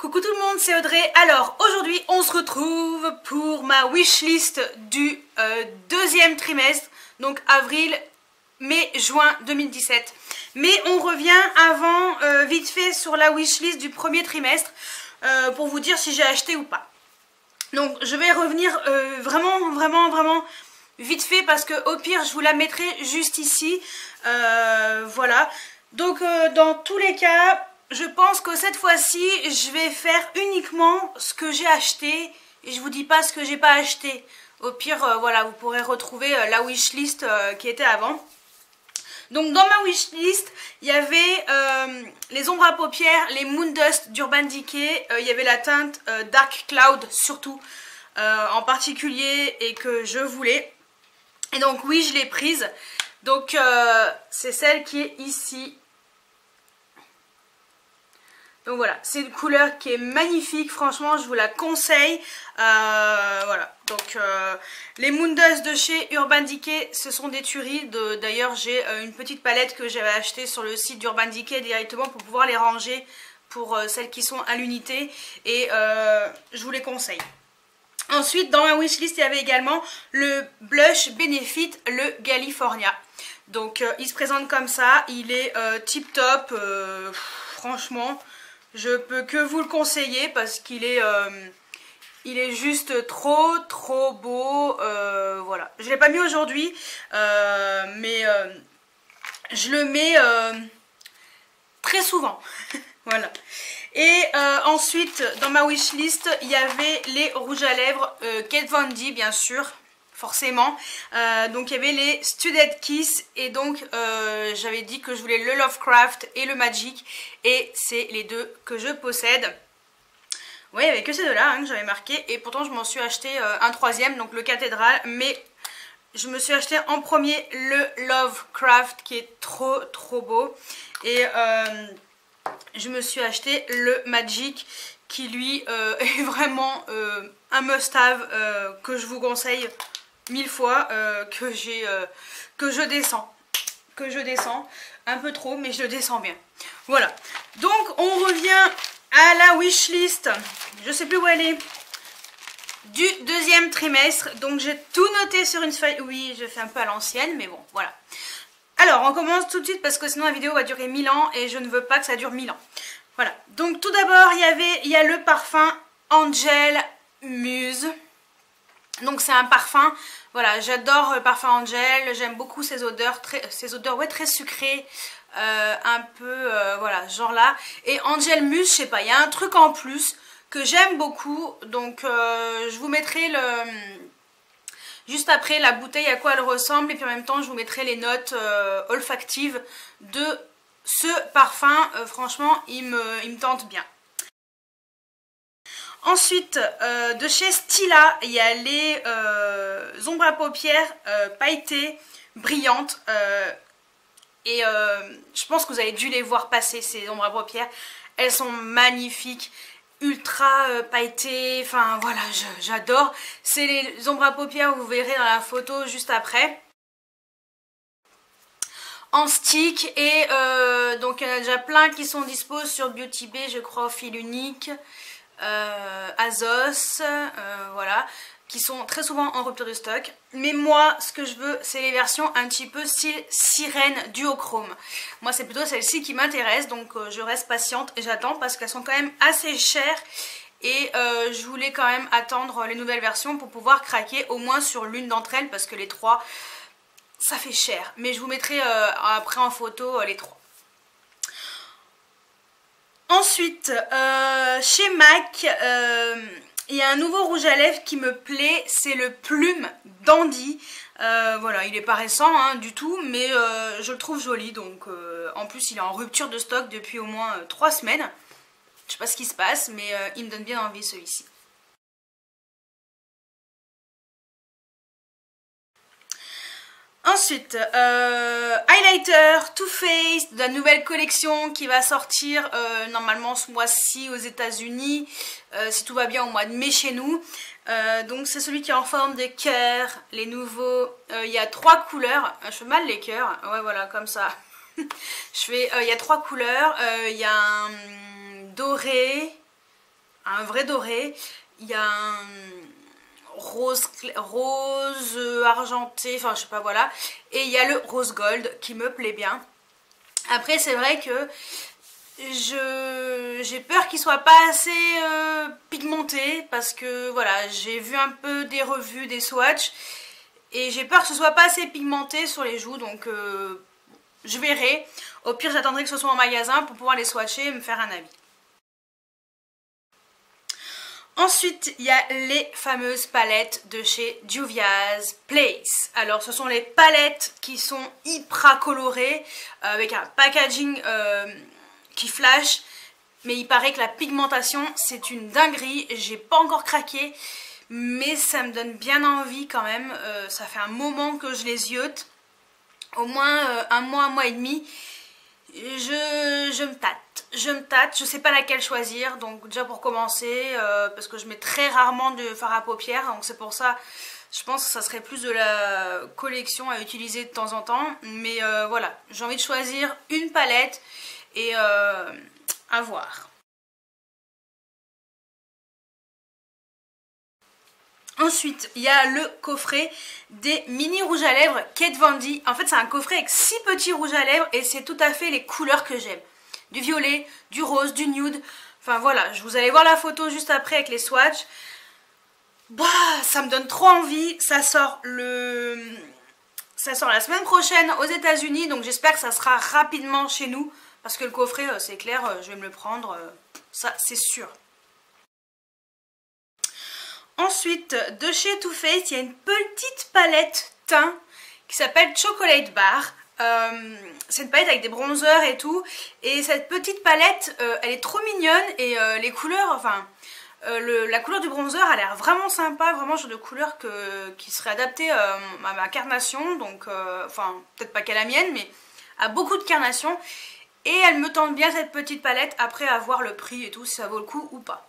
Coucou tout le monde, c'est Audrey. Alors aujourd'hui on se retrouve pour ma wishlist du deuxième trimestre, donc avril, mai, juin 2017. Mais on revient avant vite fait sur la wishlist du premier trimestre pour vous dire si j'ai acheté ou pas. Donc je vais revenir vraiment vite fait parce que au pire je vous la mettrai juste ici. Voilà. Donc dans tous les cas, je pense que cette fois-ci, je vais faire uniquement ce que j'ai acheté et je vous dis pas ce que j'ai pas acheté. Au pire, voilà, vous pourrez retrouver la wishlist qui était avant. Donc dans ma wishlist, il y avait les ombres à paupières, les Moon Dust d'Urban Decay, il y avait la teinte Dark Cloud surtout, en particulier et que je voulais. Et donc oui, je l'ai prise. Donc c'est celle qui est ici. Donc voilà, c'est une couleur qui est magnifique, franchement je vous la conseille. Voilà, donc les Moon Dust de chez Urban Decay, ce sont des tueries. D'ailleurs j'ai une petite palette que j'avais achetée sur le site d'Urban Decay directement pour pouvoir les ranger pour celles qui sont à l'unité. Et je vous les conseille. Ensuite dans ma wishlist il y avait également le blush Benefit, le California. Donc il se présente comme ça, il est tip top, franchement. Je peux que vous le conseiller parce qu'il est, il est juste trop beau. Voilà. Je ne l'ai pas mis aujourd'hui, mais je le mets très souvent. Voilà. Et ensuite, dans ma wishlist, il y avait les rouges à lèvres Kat Von D, bien sûr. Forcément, donc il y avait les Studded Kiss et donc j'avais dit que je voulais le Lovecraft et le Magic et c'est les deux que je possède. Oui, il n'y avait que ces deux là hein, que j'avais marqué et pourtant je m'en suis acheté un troisième, donc le Cathédrale, mais je me suis acheté en premier le Lovecraft qui est trop beau et je me suis acheté le Magic qui lui est vraiment un must-have que je vous conseille 1000 fois, que je descends un peu trop, mais je le descends bien. Voilà, donc on revient à la wishlist, je sais plus où elle est, du deuxième trimestre. Donc j'ai tout noté sur une feuille. Oui, je fais un peu à l'ancienne, mais bon, voilà. Alors on commence tout de suite parce que sinon la vidéo va durer 1000 ans et je ne veux pas que ça dure 1000 ans. Voilà, donc tout d'abord il y a le parfum Angel Muse. Donc c'est un parfum, voilà, j'adore le parfum Angel, j'aime beaucoup ces odeurs ouais, très sucrées, un peu, voilà, genre là. Et Angel Muse, je sais pas, il y a un truc en plus que j'aime beaucoup, donc je vous mettrai juste après la bouteille à quoi elle ressemble, et puis en même temps je vous mettrai les notes olfactives de ce parfum. Franchement, il me tente bien. Ensuite, de chez Stila, il y a les ombres à paupières pailletées, brillantes. Et je pense que vous avez dû les voir passer, ces ombres à paupières. Elles sont magnifiques, ultra pailletées. Enfin voilà, j'adore. C'est les ombres à paupières, vous verrez dans la photo juste après. En stick. Et donc il y en a déjà plein qui sont dispo sur Beauty Bay, je crois, au fil unique. Azos, voilà, qui sont très souvent en rupture de stock. Mais moi ce que je veux c'est les versions un petit peu style sirène duochrome. Moi c'est plutôt celle-ci qui m'intéresse, donc je reste patiente et j'attends parce qu'elles sont quand même assez chères. Et je voulais quand même attendre les nouvelles versions pour pouvoir craquer au moins sur l'une d'entre elles, parce que les trois ça fait cher. Mais je vous mettrai après en photo les trois. Ensuite, chez MAC, il y a un nouveau rouge à lèvres qui me plaît, c'est le Plume Dandy. Voilà, il est pas récent hein, du tout, mais je le trouve joli. Donc, en plus, il est en rupture de stock depuis au moins 3 semaines. Je sais pas ce qui se passe, mais il me donne bien envie celui-ci. Ensuite, highlighter Too Faced de la nouvelle collection qui va sortir normalement ce mois-ci aux États-Unis, si tout va bien au mois de mai chez nous. Donc c'est celui qui est en forme de cœur, les nouveaux. Il y a 3 couleurs, je fais mal les cœurs, ouais voilà comme ça. Il y a 3 couleurs, il y a un doré, un vrai doré, il y a un rose argenté, enfin je sais pas, voilà, et il y a le rose gold qui me plaît bien. Après c'est vrai que j'ai peur qu'il soit pas assez pigmenté, parce que voilà, j'ai vu un peu des revues, des swatchs, et j'ai peur que ce soit pas assez pigmenté sur les joues, donc je verrai. Au pire j'attendrai que ce soit en magasin pour pouvoir les swatcher et me faire un avis. Ensuite, il y a les fameuses palettes de chez Juvia's Place. Alors, ce sont les palettes qui sont hyper colorées, avec un packaging qui flash. Mais il paraît que la pigmentation, c'est une dinguerie. J'ai pas encore craqué, mais ça me donne bien envie quand même. Ça fait un moment que je les ziote. Au moins un mois et demi. Je me tâte, je sais pas laquelle choisir, donc déjà pour commencer, parce que je mets très rarement de fard à paupières, donc c'est pour ça, je pense que ça serait plus de la collection à utiliser de temps en temps, mais voilà, j'ai envie de choisir une palette et à voir. Ensuite, il y a le coffret des mini rouges à lèvres Kat Von D. En fait, c'est un coffret avec 6 petits rouges à lèvres et c'est tout à fait les couleurs que j'aime. Du violet, du rose, du nude. Enfin voilà, je vous allez voir la photo juste après avec les swatchs. Bah, ça me donne trop envie. Ça sort la semaine prochaine aux États-Unis, donc j'espère que ça sera rapidement chez nous. Parce que le coffret, c'est clair, je vais me le prendre. Ça, c'est sûr. Ensuite, de chez Too Faced, il y a une petite palette teint qui s'appelle Chocolate Bar. C'est une palette avec des bronzers et tout. Et cette petite palette, elle est trop mignonne. Et les couleurs, enfin, la couleur du bronzer a l'air vraiment sympa. Vraiment, genre de couleur qui serait adaptée à ma carnation. Donc, enfin, peut-être pas qu'à la mienne, mais à beaucoup de carnations. Et elle me tente bien cette petite palette après avoir le prix et tout, si ça vaut le coup ou pas.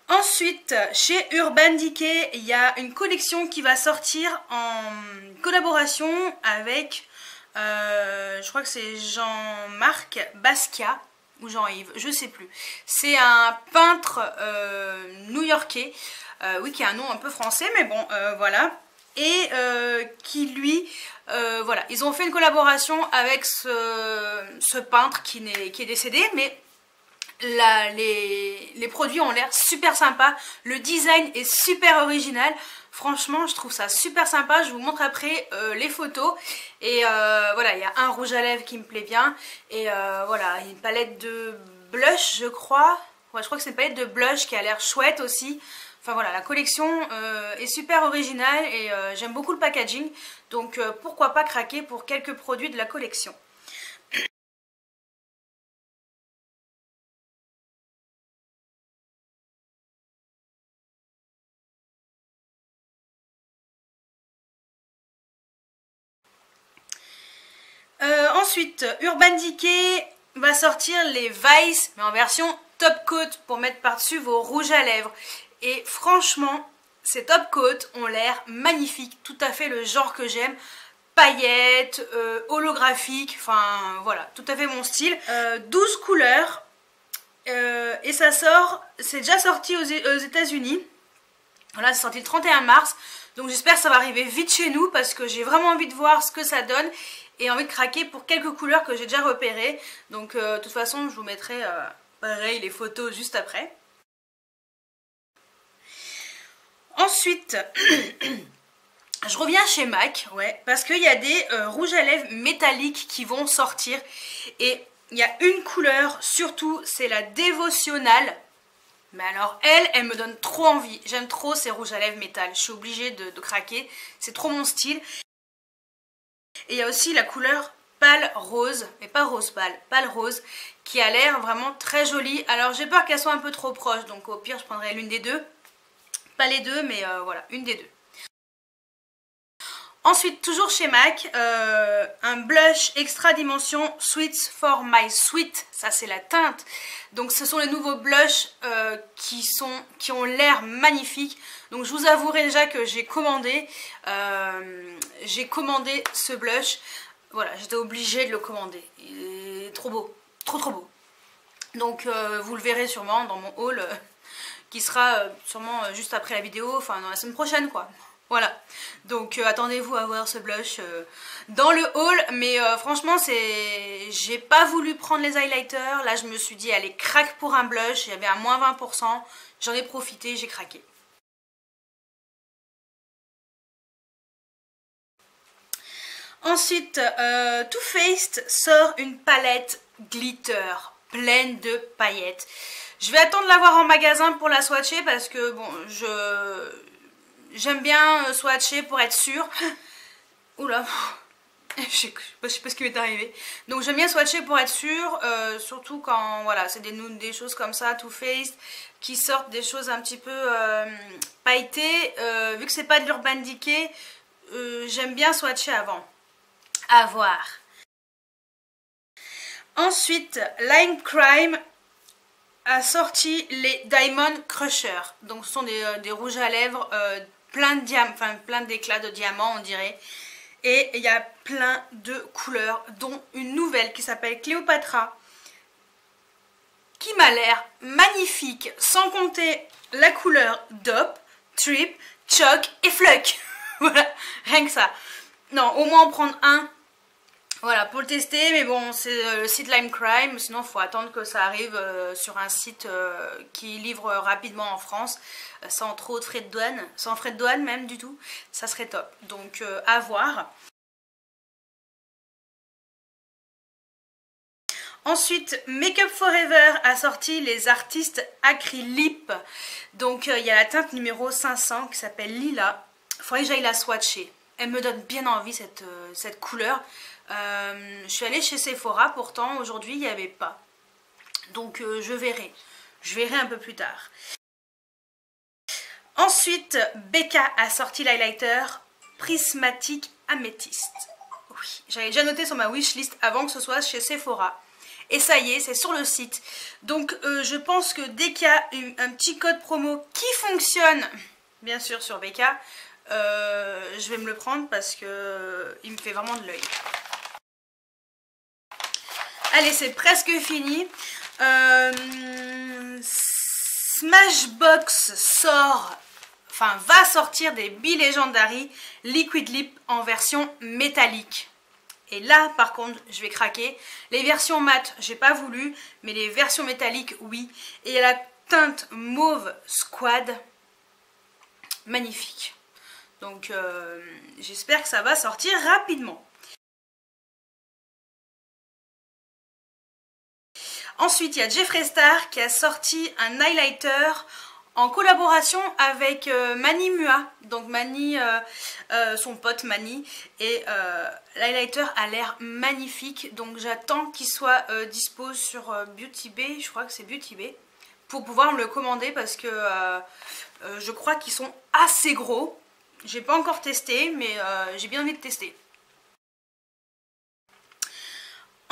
Ensuite, chez Urban Decay, il y a une collection qui va sortir en collaboration avec, je crois que c'est Jean-Marc Basquiat, ou Jean-Yves, je sais plus. C'est un peintre new-yorkais, oui, qui a un nom un peu français, mais bon, voilà. Et qui lui, voilà, ils ont fait une collaboration avec ce peintre qui est décédé, mais les produits ont l'air super sympas, le design est super original, franchement je trouve ça super sympa. Je vous montre après les photos. Et voilà, il y a un rouge à lèvres qui me plaît bien, et voilà, une palette de blush je crois, ouais, je crois que c'est une palette de blush qui a l'air chouette aussi. Enfin voilà, la collection est super originale et j'aime beaucoup le packaging, donc pourquoi pas craquer pour quelques produits de la collection. Ensuite, Urban Decay va sortir les Vice, mais en version top coat pour mettre par-dessus vos rouges à lèvres. Et franchement, ces top coats ont l'air magnifiques, tout à fait le genre que j'aime. Paillettes, holographiques, enfin voilà, tout à fait mon style. 12 couleurs, et ça sort, c'est déjà sorti aux États-Unis. Voilà, c'est sorti le 31 mars. Donc j'espère que ça va arriver vite chez nous, parce que j'ai vraiment envie de voir ce que ça donne et envie de craquer pour quelques couleurs que j'ai déjà repérées. Donc de toute façon je vous mettrai pareil les photos juste après. Ensuite, je reviens chez MAC, ouais, parce qu'il y a des rouges à lèvres métalliques qui vont sortir. Et il y a une couleur surtout, c'est la dévotionnelle. Mais alors elle me donne trop envie. J'aime trop ces rouges à lèvres métal. Je suis obligée de craquer. C'est trop mon style. Et il y a aussi la couleur pâle rose, mais pas rose pâle, pâle rose, qui a l'air vraiment très jolie. Alors j'ai peur qu'elle soit un peu trop proche, donc au pire je prendrai l'une des deux. Pas les deux, mais voilà, une des deux. Ensuite, toujours chez MAC, un blush extra dimension Sweets for my sweet. Ça c'est la teinte. Donc ce sont les nouveaux blushs qui ont l'air magnifiques. Donc je vous avouerai déjà que j'ai commandé ce blush. Voilà, j'étais obligée de le commander. Il est trop beau, trop beau. Donc vous le verrez sûrement dans mon haul qui sera sûrement juste après la vidéo, enfin dans la semaine prochaine quoi. Voilà, donc attendez-vous à voir ce blush dans le haul, mais franchement j'ai pas voulu prendre les highlighters, là je me suis dit allez craque pour un blush, il y avait un moins 20%, j'en ai profité, j'ai craqué. Ensuite, Too Faced sort une palette glitter pleine de paillettes. Je vais attendre de la voir en magasin pour la swatcher parce que bon, j'aime bien swatcher pour être sûre. Oula, je sais pas ce qui m'est arrivé. Donc j'aime bien swatcher pour être sûre, surtout quand voilà, c'est des choses comme ça, Too Faced, qui sortent des choses un petit peu pailletées. Vu que c'est pas de l'Urban Decay, j'aime bien swatcher avant. À voir. Ensuite, Lime Crime a sorti les Diamond Crusher. Donc ce sont des rouges à lèvres plein d'éclats de diamants on dirait. Et il y a plein de couleurs, dont une nouvelle qui s'appelle Cléopatra, qui m'a l'air magnifique, sans compter la couleur Dope, Trip, Choc et Fluck. Voilà, rien que ça. Non, au moins en prendre un. Voilà, pour le tester, mais bon, c'est le site Lime Crime, sinon il faut attendre que ça arrive sur un site qui livre rapidement en France, sans trop de frais de douane, sans frais de douane même du tout, ça serait top. Donc à voir. Ensuite, Makeup Forever a sorti les artistes Acrylip. Donc il y a la teinte numéro 500 qui s'appelle Lila. Il faudrait que j'aille la swatcher. Elle me donne bien envie cette couleur. Je suis allée chez Sephora, pourtant aujourd'hui il n'y avait pas. Donc je verrai. Je verrai un peu plus tard. Ensuite, Becca a sorti l'highlighter Prismatic Amethyst. Oui, j'avais déjà noté sur ma wishlist avant que ce soit chez Sephora. Et ça y est, c'est sur le site. Donc je pense que dès qu'il y a un petit code promo qui fonctionne, bien sûr sur Becca, je vais me le prendre parce que il me fait vraiment de l'œil. Allez, c'est presque fini. Smashbox va sortir des Be Legendary Liquid Lip en version métallique. Et là, par contre, je vais craquer. Les versions mat, j'ai pas voulu, mais les versions métalliques, oui. Et la teinte mauve Squad, magnifique. Donc, j'espère que ça va sortir rapidement. Ensuite, il y a Jeffree Star qui a sorti un highlighter en collaboration avec Mani Mua. Donc Mani, son pote Mani. Et l'highlighter a l'air magnifique. Donc j'attends qu'il soit dispo sur Beauty Bay. Je crois que c'est Beauty Bay. Pour pouvoir me le commander parce que je crois qu'ils sont assez gros. J'ai pas encore testé, mais j'ai bien envie de tester.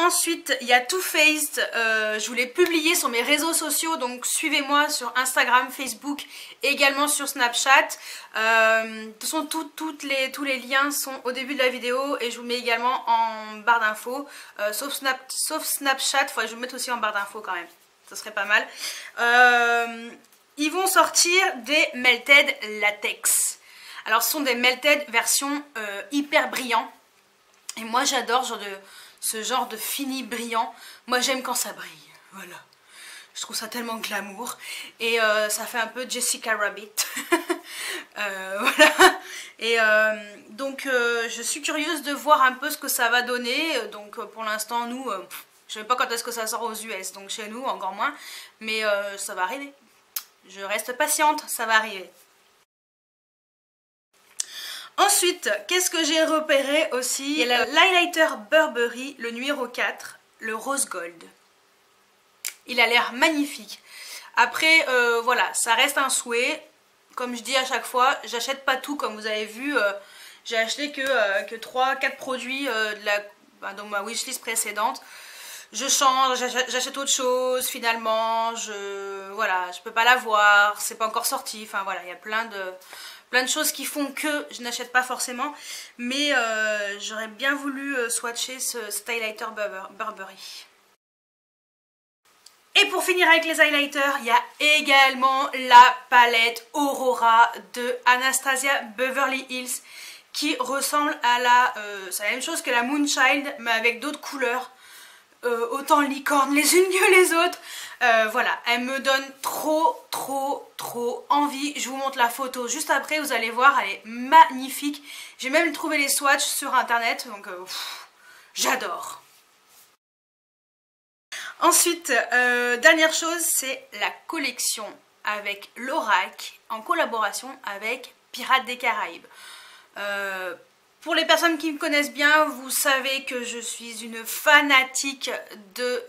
Ensuite, il y a Too Faced, je vous l'ai publié sur mes réseaux sociaux, donc suivez-moi sur Instagram, Facebook et également sur Snapchat. De toute façon, tous les liens sont au début de la vidéo et je vous mets également en barre d'infos. Sauf Snapchat, il faudrait que je vous mette aussi en barre d'infos quand même, ça serait pas mal. Ils vont sortir des Melted Latex. Alors ce sont des Melted version hyper brillants. Et moi j'adore ce genre de fini brillant. Moi j'aime quand ça brille, voilà. Je trouve ça tellement glamour. Et ça fait un peu Jessica Rabbit. Voilà. Et donc je suis curieuse de voir un peu ce que ça va donner. Donc pour l'instant nous, je ne sais pas quand est-ce que ça sort aux US. Donc chez nous encore moins. Mais ça va arriver. Je reste patiente, ça va arriver. Ensuite, qu'est-ce que j'ai repéré aussi? Il y a l'highlighter Burberry, le numéro 4, le rose gold. Il a l'air magnifique. Après, voilà, ça reste un souhait. Comme je dis à chaque fois, j'achète pas tout, comme vous avez vu. J'ai acheté que 3-4 produits dans ma wishlist précédente. Je change, j'achète autre chose, finalement, voilà, je peux pas l'avoir, c'est pas encore sorti. Enfin voilà, il y a plein de choses qui font que je n'achète pas forcément, mais j'aurais bien voulu swatcher cet highlighter Burberry. Et pour finir avec les highlighters, il y a également la palette Aurora de Anastasia Beverly Hills qui ressemble à c'est la même chose que la Moonchild mais avec d'autres couleurs. Autant licorne les unes que les autres. Voilà, elle me donne trop envie. Je vous montre la photo juste après, vous allez voir, elle est magnifique. J'ai même trouvé les swatchs sur internet, donc j'adore. Ensuite, dernière chose, c'est la collection avec l'Aurak en collaboration avec Pirates des Caraïbes. Pour les personnes qui me connaissent bien, vous savez que je suis une fanatique de,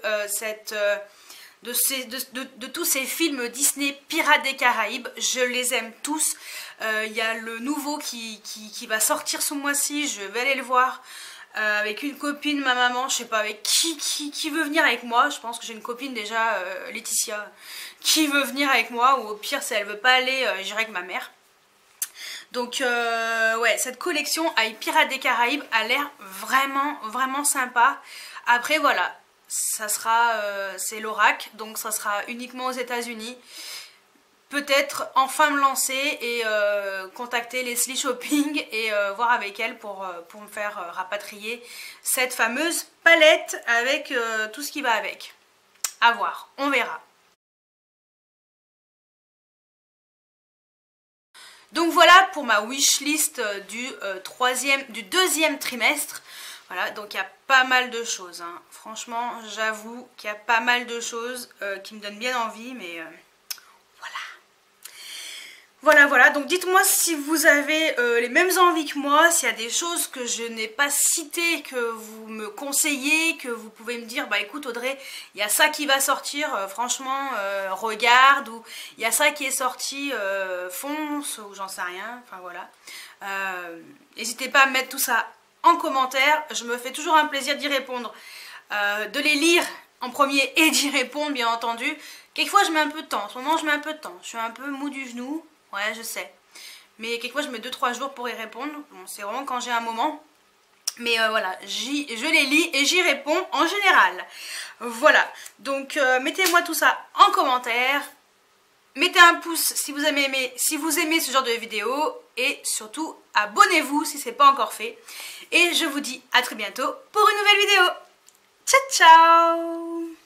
tous ces films Disney Pirates des Caraïbes. Je les aime tous. Il y a le nouveau qui va sortir ce mois-ci, je vais aller le voir. Avec une copine, ma maman, je sais pas avec qui veut venir avec moi. Je pense que j'ai une copine déjà, Laetitia, qui veut venir avec moi, ou au pire si elle veut pas aller, j'irai avec ma mère. Donc ouais, cette collection avec Pirates des Caraïbes a l'air vraiment sympa. Après voilà, ça sera c'est l'Aurak, donc ça sera uniquement aux États-Unis. Peut-être enfin me lancer et contacter Leslie Shopping et voir avec elle pour me faire rapatrier cette fameuse palette avec tout ce qui va avec. À voir, on verra. Donc voilà pour ma wishlist du deuxième trimestre. Voilà, donc il y a pas mal de choses, hein. Franchement, j'avoue qu'il y a pas mal de choses qui me donnent bien envie, mais voilà, donc dites-moi si vous avez les mêmes envies que moi, s'il y a des choses que je n'ai pas citées, que vous me conseillez, que vous pouvez me dire, bah écoute Audrey, il y a ça qui va sortir, franchement, regarde, ou il y a ça qui est sorti, fonce, ou j'en sais rien, enfin voilà. N'hésitez pas à mettre tout ça en commentaire, je me fais toujours un plaisir d'y répondre, de les lire en premier et d'y répondre bien entendu. Quelquefois je mets un peu de temps, en ce moment je mets un peu de temps, je suis un peu mou du genou. Ouais, je sais. Mais quelquefois, je mets 2-3 jours pour y répondre. Bon, c'est vraiment quand j'ai un moment. Mais voilà, je les lis et j'y réponds en général. Voilà. Donc, mettez-moi tout ça en commentaire. Mettez un pouce si vous aimez ce genre de vidéo. Et surtout, abonnez-vous si ce n'est pas encore fait. Et je vous dis à très bientôt pour une nouvelle vidéo. Ciao, ciao!